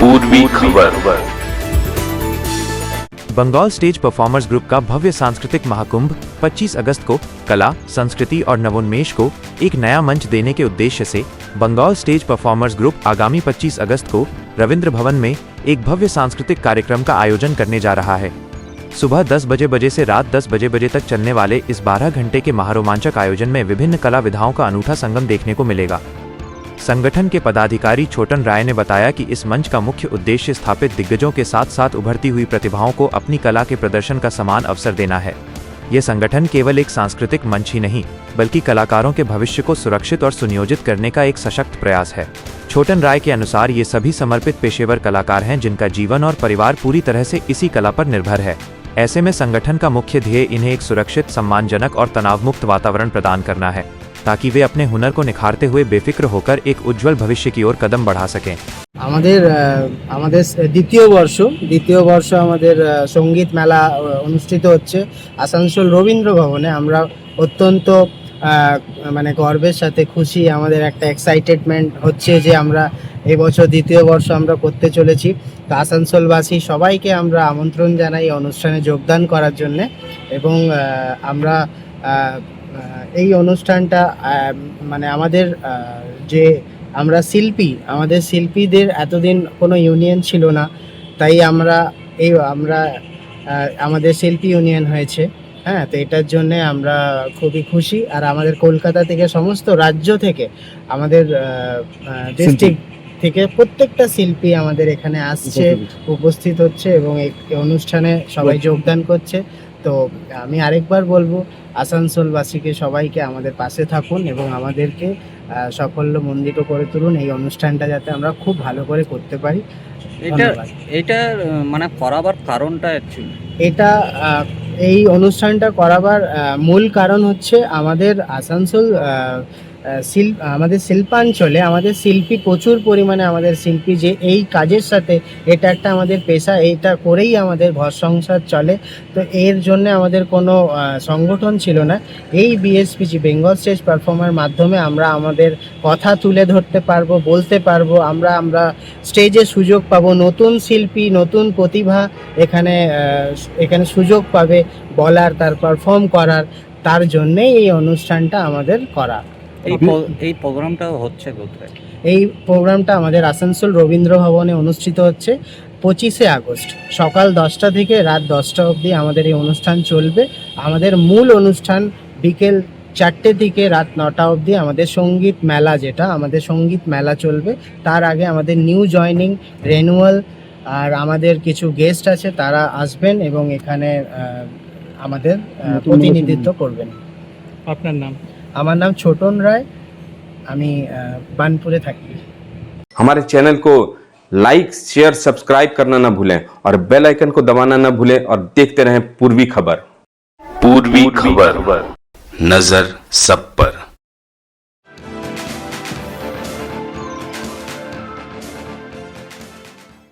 पूर्वी खबर। Bengal stage performers group का भव्य सांस्कृतिक महाकुंभ 25 अगस्त को कला, संस्कृति और नवोन्मेष को एक नया मंच देने के उद्देश्य से बंगाल स्टेज परफॉर्मर्स ग्रुप आगामी 25 अगस्त को रविंद्र भवन में एक भव्य सांस्कृतिक कार्यक्रम का आयोजन करने जा रहा है। सुबह 10 बजे से रात 10 बजे तक चलने वाले इस 12 घंटे के महारोमांचक आयोजन में विभिन्न कला विधाओं का अनूठा संगम देखने को मिलेगा। संगठन के पदाधिकारी छोटन राय ने बताया कि इस मंच का मुख्य उद्देश्य स्थापित दिग्गजों के साथ साथ उभरती हुई प्रतिभाओं को अपनी कला के प्रदर्शन का समान अवसर देना है। ये संगठन केवल एक सांस्कृतिक मंच ही नहीं, बल्कि कलाकारों के भविष्य को सुरक्षित और सुनियोजित करने का एक सशक्त प्रयास है। छोटन राय के अनुसार ये सभी समर्पित पेशेवर कलाकार हैं जिनका जीवन और परिवार पूरी तरह से इसी कला पर निर्भर है। ऐसे में संगठन का मुख्य ध्येय इन्हें एक सुरक्षित, सम्मानजनक और तनावमुक्त वातावरण प्रदान करना है, ताकि वे अपने हुनर को निखारते हुए बेफिक्र होकर एक उज्जवल भविष्य की ओर कदम बढ़ा सकें। আমাদের দ্বিতীয় বর্ষ আমাদের সঙ্গীত মেলা অনুষ্ঠিত হচ্ছে আসানসোল রবীন্দ্র ভবনে। আমরা অত্যন্ত মানে গর্বের সাথে খুশি, আমাদের একটা এক্সাইটেডমেন্ট হচ্ছে যে আমরা এই বছর দ্বিতীয় বর্ষ আমরা করতে চলেছি। তো আসানসোলবাসী সবাইকে আমরা আমন্ত্রণ জানাই অনুষ্ঠানে যোগদান করার জন্যে। এবং আমরা এই অনুষ্ঠানটা মানে আমাদের যে আমরা শিল্পী, আমাদের শিল্পীদের এতদিন কোনো ইউনিয়ন ছিল না, তাই আমরা আমাদের শিল্পী ইউনিয়ন হয়েছে। হ্যাঁ, তো এটার জন্যে আমরা খুবই খুশি। আর আমাদের কলকাতা থেকে, সমস্ত রাজ্য থেকে, আমাদের ডিস্ট্রিক্ট থেকে প্রত্যেকটা শিল্পী আমাদের এখানে আসছে, উপস্থিত হচ্ছে এবং এই অনুষ্ঠানে সবাই যোগদান করছে। তো আমি আরেকবার বলবো, আসানসোলবাসীকে সবাইকে আমাদের পাশে থাকুন এবং আমাদেরকে সাফল্যমণ্ডিত করে তুলুন এই অনুষ্ঠানটা, যাতে আমরা খুব ভালো করে করতে পারি। এটা মানে করাবার কারণটা অ্যাকচুয়ালি এই অনুষ্ঠানটা করাবার মূল কারণ হচ্ছে আমাদের আসানসোল আমাদের শিল্পাঞ্চলে আমাদের শিল্পী প্রচুর পরিমাণে, আমাদের শিল্পী যে এই কাজের সাথে, এটা একটা আমাদের পেশা, এইটা করেই আমাদের ঘর সংসার চলে। তো এর জন্য আমাদের কোনো সংগঠন ছিল না। এই বিএসপিজি বেঙ্গল স্টেজ পারফর্মার মাধ্যমে আমরা আমাদের কথা তুলে ধরতে পারবো, বলতে পারবো, আমরা স্টেজে সুযোগ পাবো। নতুন শিল্পী, নতুন প্রতিভা এখানে সুযোগ পাবে বলার, তার পারফর্ম করার। তার জন্যেই এই অনুষ্ঠানটা আমাদের করা। এই প্রোগ্রামটা হচ্ছে কোথায়? এই প্রোগ্রামটা আমাদের আসানসোল রবীন্দ্র ভবনে অনুষ্ঠিত হচ্ছে 25শে আগস্ট সকাল 10টা থেকে রাত 10টা অবধি আমাদের এই অনুষ্ঠান চলবে। আমাদের মূল অনুষ্ঠান বিকেল 4টে থেকে রাত 9টা অবধি আমাদের সঙ্গীত মেলা, যেটা আমাদের সঙ্গীত মেলা চলবে। তার আগে আমাদের নিউ জয়নিং, রেনুয়াল আর আমাদের কিছু গেস্ট আছে, তারা আসবেন এবং এখানে আমাদের প্রতিনিধিত্ব করবেন। আপনার নাম? আমার নাম ছোটন রায়, আমি বানপুরে থাকি। हमारे चैनल को लाइक, शेयर, सब्सक्राइब करना ना भूलें और बेल आइकन को दबाना ना भूलें और देखते रहें पूर्वी खबर। पूर्वी खबर, नजर सब पर।